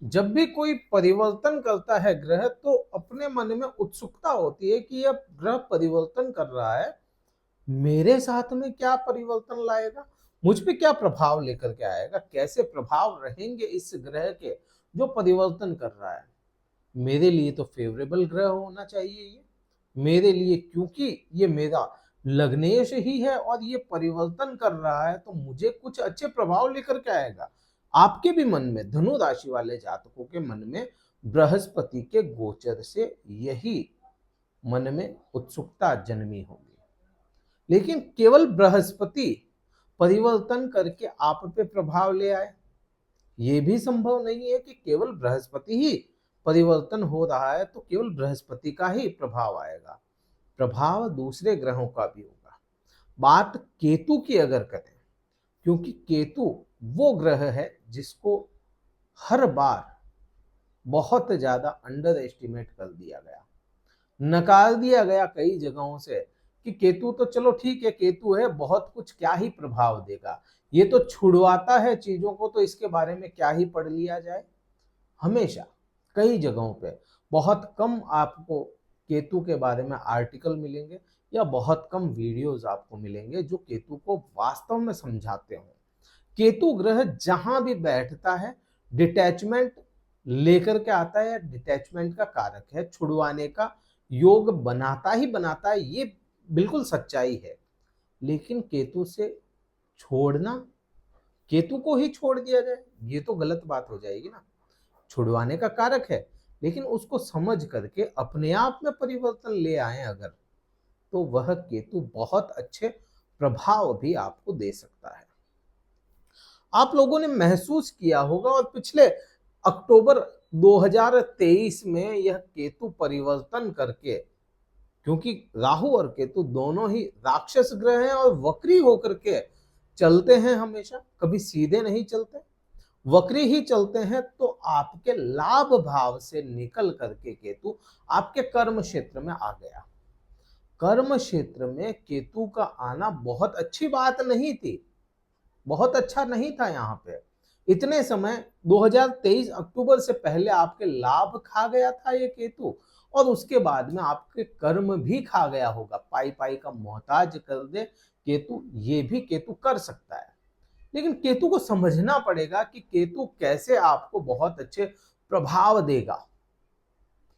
जब भी कोई परिवर्तन करता है ग्रह तो अपने मन में उत्सुकता होती है कि यह ग्रह परिवर्तन कर रहा है, मेरे साथ में क्या परिवर्तन लाएगा, मुझ पे क्या प्रभाव लेकर के आएगा, कैसे प्रभाव रहेंगे इस ग्रह के जो परिवर्तन कर रहा है। मेरे लिए तो फेवरेबल ग्रह होना चाहिए ये मेरे लिए, क्योंकि ये मेरा लग्नेश ही है और ये परिवर्तन कर रहा है तो मुझे कुछ अच्छे प्रभाव लेकर के आएगा। आपके भी मन में, धनु राशि वाले जातकों के मन में बृहस्पति के गोचर से यही मन में उत्सुकता जन्मी होगी। लेकिन केवल बृहस्पति परिवर्तन करके आप पे प्रभाव ले आए, ये भी संभव नहीं है कि केवल बृहस्पति ही परिवर्तन हो रहा है तो केवल बृहस्पति का ही प्रभाव आएगा। प्रभाव दूसरे ग्रहों का भी होगा। बात केतु की अगर करें, क्योंकि केतु वो ग्रह है जिसको हर बार बहुत ज्यादा अंडर एस्टिमेट कर दिया गया, नकार दिया गया कई जगहों से कि केतु तो चलो ठीक है, केतु है, बहुत कुछ क्या ही प्रभाव देगा, ये तो छुड़वाता है चीजों को, तो इसके बारे में क्या ही पढ़ लिया जाए। हमेशा कई जगहों पे बहुत कम आपको केतु के बारे में आर्टिकल मिलेंगे या बहुत कम वीडियोस आपको मिलेंगे जो केतु को वास्तव में समझाते हो। केतु ग्रह जहां भी बैठता है डिटैचमेंट लेकर के आता है, डिटैचमेंट का कारक है, छुड़वाने का योग बनाता ही बनाता है, ये बिल्कुल सच्चाई है। लेकिन केतु से छोड़ना, केतु को ही छोड़ दिया जाए, ये तो गलत बात हो जाएगी ना। छुड़वाने का कारक है, लेकिन उसको समझ करके अपने आप में परिवर्तन ले आए अगर, तो वह केतु बहुत अच्छे प्रभाव भी आपको दे सकता है। आप लोगों ने महसूस किया होगा और पिछले अक्टूबर 2023 में यह केतु परिवर्तन करके, क्योंकि राहु और केतु दोनों ही राक्षस ग्रह हैं और वक्री होकर के चलते हैं, हमेशा कभी सीधे नहीं चलते, वक्री ही चलते हैं, तो आपके लाभ भाव से निकल करके केतु आपके कर्म क्षेत्र में आ गया। कर्म क्षेत्र में केतु का आना बहुत अच्छी बात नहीं थी, बहुत अच्छा नहीं था। यहाँ पे इतने समय 2023 अक्टूबर से पहले आपके लाभ खा गया था ये केतु, और उसके बाद में आपके कर्म भी खा गया होगा, पाई पाई का मोहताज कर दे केतु, ये भी केतु कर सकता है। लेकिन केतु को समझना पड़ेगा कि केतु कैसे आपको बहुत अच्छे प्रभाव देगा,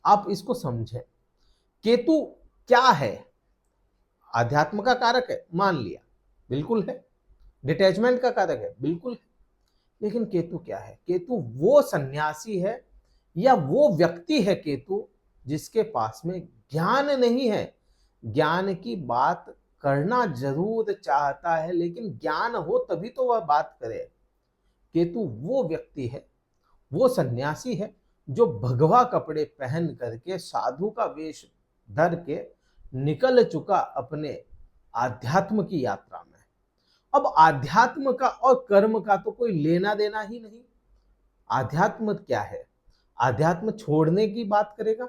आप इसको समझें। केतु क्या है? आध्यात्म का कारक है, मान लिया, बिल्कुल है। डिटैचमेंट का कारक है, बिल्कुल है। लेकिन केतु क्या है? केतु वो सन्यासी है या वो व्यक्ति है केतु जिसके पास में ज्ञान नहीं है। ज्ञान की बात करना जरूर चाहता है, लेकिन ज्ञान हो तभी तो वह बात करे। केतु वो व्यक्ति है, वो सन्यासी है जो भगवा कपड़े पहन करके साधु का वेश धर के निकल चुका अपने आध्यात्म की यात्रा में। अब आध्यात्म का और कर्म का तो कोई लेना देना ही नहीं। आध्यात्म क्या है? आध्यात्म छोड़ने की बात करेगा,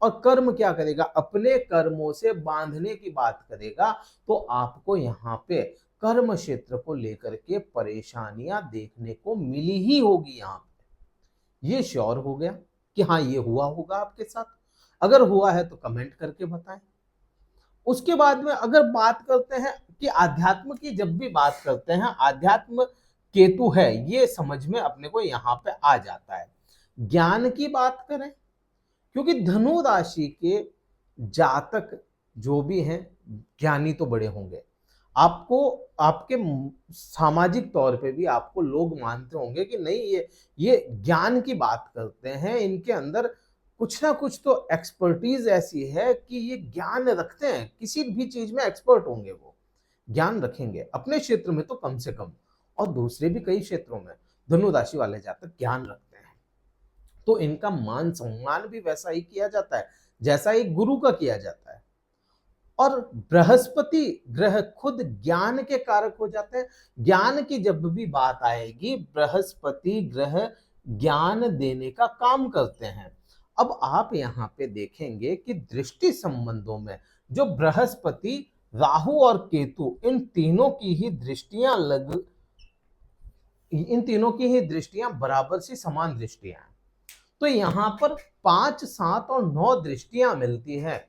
और कर्म क्या करेगा? अपने कर्मों से बांधने की बात करेगा। तो आपको यहाँ पे कर्म क्षेत्र को लेकर के परेशानियां देखने को मिली ही होगी। यहाँ पे ये श्योर हो गया कि हाँ ये हुआ होगा आपके साथ। अगर हुआ है तो कमेंट करके बताएं। उसके बाद में अगर बात करते हैं कि आध्यात्म की, जब भी बात करते हैं आध्यात्म केतु है, ये समझ में अपने को यहाँ पे आ जाता है। ज्ञान की बात करें, क्योंकि धनु राशि के जातक जो भी हैं ज्ञानी तो बड़े होंगे। आपको आपके सामाजिक तौर पे भी आपको लोग मानते होंगे कि नहीं ये ज्ञान की बात करते हैं, इनके अंदर कुछ ना कुछ तो एक्सपर्टीज ऐसी है कि ये ज्ञान रखते हैं, किसी भी चीज में एक्सपर्ट होंगे, वो ज्ञान रखेंगे अपने क्षेत्र में तो कम से कम, और दूसरे भी कई क्षेत्रों में धनु राशि वाले जातक ज्ञान रखते हैं। तो इनका मान सम्मान भी वैसा ही किया जाता है जैसा एक गुरु का किया जाता है। और बृहस्पति ग्रह खुद ज्ञान के कारक हो जाते हैं। ज्ञान की जब भी बात आएगी, बृहस्पति ग्रह ज्ञान देने का काम करते हैं। अब आप यहाँ पे देखेंगे कि दृष्टि संबंधों में जो बृहस्पति, राहु और केतु, इन तीनों की ही दृष्टियां बराबर सी समान दृष्टियां हैं। तो यहाँ पर 5, 7 और 9 दृष्टियां मिलती हैं,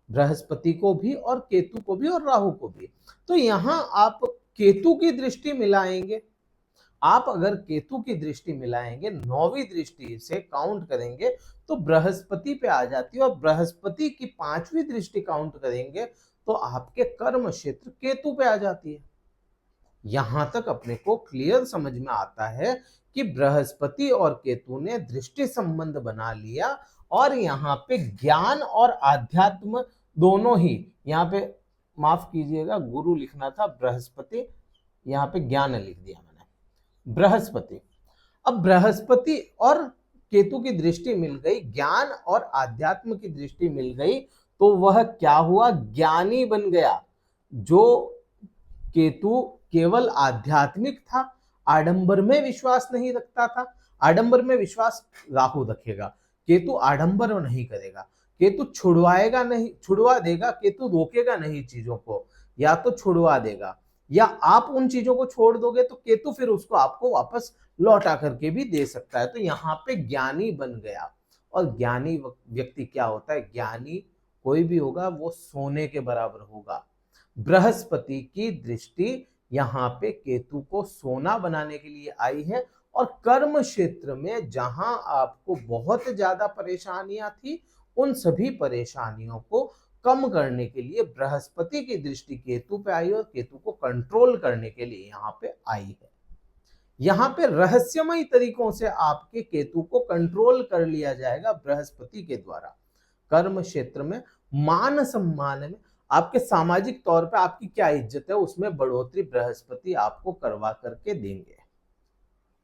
बृहस्पति को भी और केतु को भी और राहु को भी। तो यहां आप केतु की दृष्टि मिलाएंगे, आप अगर केतु की दृष्टि मिलाएंगे, 9वीं दृष्टि से काउंट करेंगे तो बृहस्पति पे आ जाती है, और बृहस्पति की 5वीं दृष्टि काउंट करेंगे तो आपके कर्म क्षेत्र केतु पे आ जाती है। यहां तक अपने को क्लियर समझ में आता है कि बृहस्पति और केतु ने दृष्टि संबंध बना लिया, और यहाँ पे ज्ञान और आध्यात्म दोनों ही, यहाँ पे माफ कीजिएगा गुरु लिखना था, बृहस्पति, यहाँ पे ज्ञान लिख दिया मैंने, बृहस्पति। अब बृहस्पति और केतु की दृष्टि मिल गई, ज्ञान और आध्यात्म की दृष्टि मिल गई, तो वह क्या हुआ, ज्ञानी बन गया। जो केतु केवल आध्यात्मिक था, आडंबर में विश्वास नहीं रखता था, आडंबर में विश्वास राहु रखेगा, केतु आडंबर नहीं करेगा, केतु छुड़वाएगा नहीं, छुड़वा देगा, केतु रोकेगा नहीं चीजों को, या तो छुड़वा देगा या आप उन चीजों को छोड़ दोगे तो केतु फिर उसको आपको वापस लौटा करके भी दे सकता है। तो यहाँ पे ज्ञानी बन गया। और ज्ञानी व्यक्ति क्या होता है, ज्ञानी कोई भी होगा वो सोने के बराबर होगा। बृहस्पति की दृष्टि यहाँ पे केतु को सोना बनाने के लिए आई है, और कर्म क्षेत्र में जहां आपको बहुत ज्यादा परेशानियां थी, उन सभी परेशानियों को कम करने के लिए बृहस्पति की दृष्टि केतु पे आई, और केतु को कंट्रोल करने के लिए यहाँ पे आई है। यहाँ पे रहस्यमय तरीकों से आपके केतु को कंट्रोल कर लिया जाएगा बृहस्पति के द्वारा। कर्म क्षेत्र में, मान सम्मान में, आपके सामाजिक तौर पे आपकी क्या इज्जत है उसमें बढ़ोतरी बृहस्पति आपको करवा करके देंगे।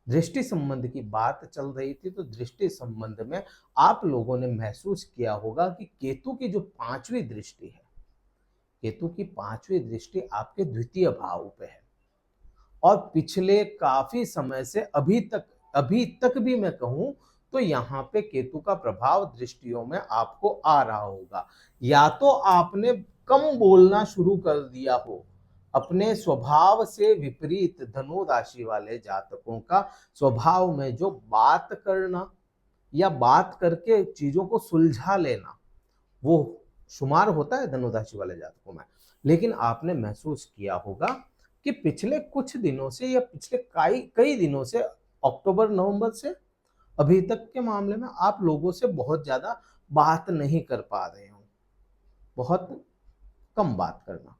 दृष्टि संबंध की बात चल रही थी, तो दृष्टि संबंध में आप लोगों ने महसूस किया होगा कि केतु की जो 5वीं दृष्टि है, केतु की 5वीं दृष्टि आपके द्वितीय भाव पे है, और पिछले काफी समय से अभी तक भी मैं कहूं तो यहाँ पे केतु का प्रभाव दृष्टियों में आपको आ रहा होगा। या तो आपने कम बोलना शुरू कर दिया हो, अपने स्वभाव से विपरीत धनु राशि वाले जातकों का स्वभाव में जो बात करना या बात करके चीजों को सुलझा लेना, वो शुमार होता है धनु राशि वाले जातकों में। लेकिन आपने महसूस किया होगा कि पिछले कुछ दिनों से या पिछले कई दिनों से, अक्टूबर नवंबर से अभी तक के मामले में आप लोगों से बहुत ज्यादा बात नहीं कर पा रहे हो, बहुत कम बात करना,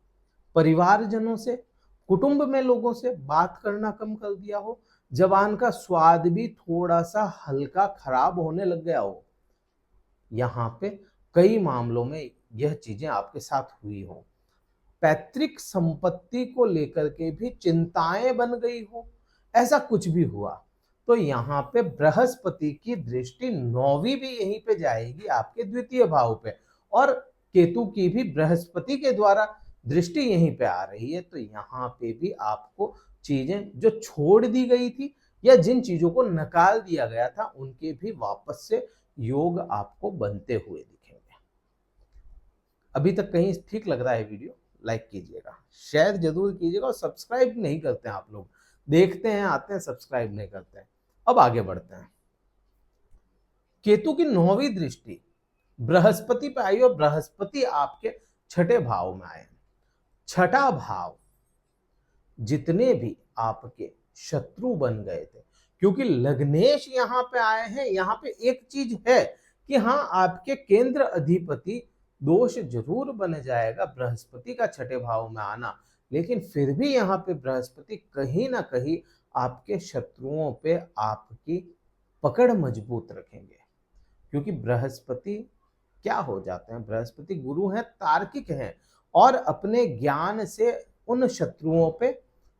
परिवारजनों से, कुटुंब में लोगों से बात करना कम कर दिया हो, जबान का स्वाद भी थोड़ा सा हल्का खराब होने लग गया हो। यहाँ पे कई मामलों में यह चीजें आपके साथ हुई हो। पैतृक संपत्ति को लेकर के भी चिंताएं बन गई हो, ऐसा कुछ भी हुआ तो यहाँ पे बृहस्पति की दृष्टि 9वीं भी यहीं पे जाएगी आपके द्वितीय भाव पे, और केतु की भी बृहस्पति के द्वारा दृष्टि यहीं पे आ रही है। तो यहाँ पे भी आपको चीजें जो छोड़ दी गई थी या जिन चीजों को नकार दिया गया था, उनके भी वापस से योग आपको बनते हुए दिखेंगे। अभी तक कहीं ठीक लग रहा है वीडियो, लाइक कीजिएगा, शेयर जरूर कीजिएगा, और सब्सक्राइब नहीं करते हैं आप लोग, देखते हैं आते हैं सब्सक्राइब नहीं करते हैं। अब आगे बढ़ते हैं। केतु की 9वीं दृष्टि बृहस्पति पे आई, और बृहस्पति आपके 6ठे भाव में आए। 6ठा भाव जितने भी आपके शत्रु बन गए थे, क्योंकि लग्नेश यहां पे आए हैं, यहां पे एक चीज है कि हाँ आपके केंद्र अधिपति दोष जरूर बन जाएगा बृहस्पति का 6ठे भाव में आना, लेकिन फिर भी यहाँ पे बृहस्पति कहीं ना कहीं आपके शत्रुओं पे आपकी पकड़ मजबूत रखेंगे। क्योंकि बृहस्पति क्या हो जाते हैं, बृहस्पति गुरु हैं, तार्किक हैं, और अपने ज्ञान से उन शत्रुओं पे,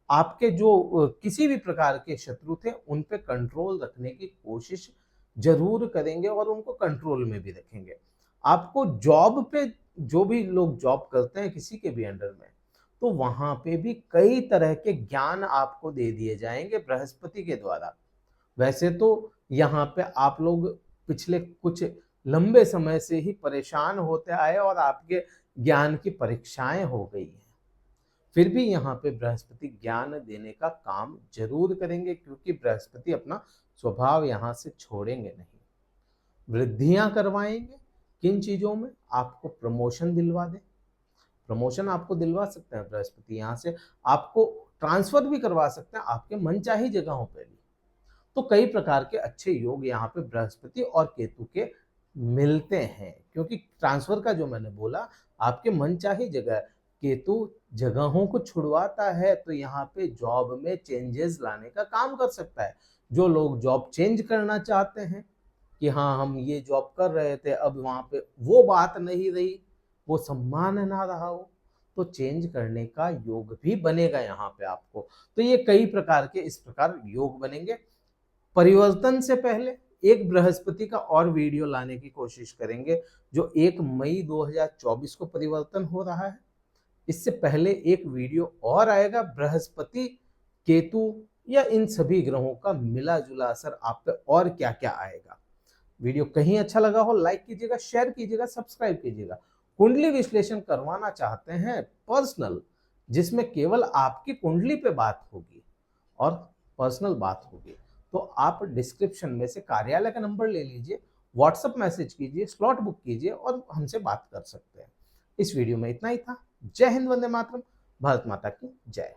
आपके जो किसी भी प्रकार के शत्रु थे उन पे कंट्रोल रखने की कोशिश जरूर करेंगे, और उनको कंट्रोल में भी रखेंगे। आपको जॉब पे, जो भी लोग जॉब करते हैं किसी के भी अंडर में, तो वहां पे भी कई तरह के ज्ञान आपको दे दिए जाएंगे बृहस्पति के द्वारा। वैसे तो यहाँ पे आप लोग पिछले कुछ लंबे समय से ही परेशान होते आए और आपके ज्ञान की परीक्षाएं हो गई हैं, फिर भी यहाँ पे बृहस्पति ज्ञान देने का काम जरूर करेंगे, क्योंकि बृहस्पति अपना स्वभाव यहाँ से छोड़ेंगे नहीं। वृद्धियां करवाएंगे। किन चीजों में? आपको प्रमोशन दिलवा दे, प्रमोशन आपको दिलवा सकते हैं बृहस्पति। यहाँ से आपको ट्रांसफर भी करवा सकते हैं आपके मनचाही जगहों पे भी। तो कई प्रकार के अच्छे योग यहाँ पे बृहस्पति और केतु के मिलते हैं, क्योंकि ट्रांसफर का जो मैंने बोला, आपके मनचाही जगह केतु जगहों को छुड़वाता है, तो यहाँ पे जॉब में चेंजेस लाने का काम कर सकता है। जो लोग जॉब चेंज करना चाहते हैं कि हाँ हम ये जॉब कर रहे थे, अब वहां पे वो बात नहीं रही, वो सम्मान ना रहा हो, तो चेंज करने का योग भी बनेगा यहाँ पे आपको। तो ये कई प्रकार के इस प्रकार योग बनेंगे। परिवर्तन से पहले एक बृहस्पति का और वीडियो लाने की कोशिश करेंगे, जो 1 मई 2024 को परिवर्तन हो रहा है। इससे पहले एक वीडियो और आएगा बृहस्पति, केतु या इन सभी ग्रहों का मिला जुला असर आप पे और क्या क्या आएगा। वीडियो कहीं अच्छा लगा हो लाइक कीजिएगा, शेयर कीजिएगा, सब्सक्राइब कीजिएगा। कुंडली विश्लेषण करवाना चाहते हैं पर्सनल, जिसमें केवल आपकी कुंडली पे बात होगी और पर्सनल बात होगी, तो आप डिस्क्रिप्शन में से कार्यालय का नंबर ले लीजिए, व्हाट्सएप मैसेज कीजिए, स्लॉट बुक कीजिए और हमसे बात कर सकते हैं। इस वीडियो में इतना ही था। जय हिंद, वंदे मातरम, भारत माता की जय।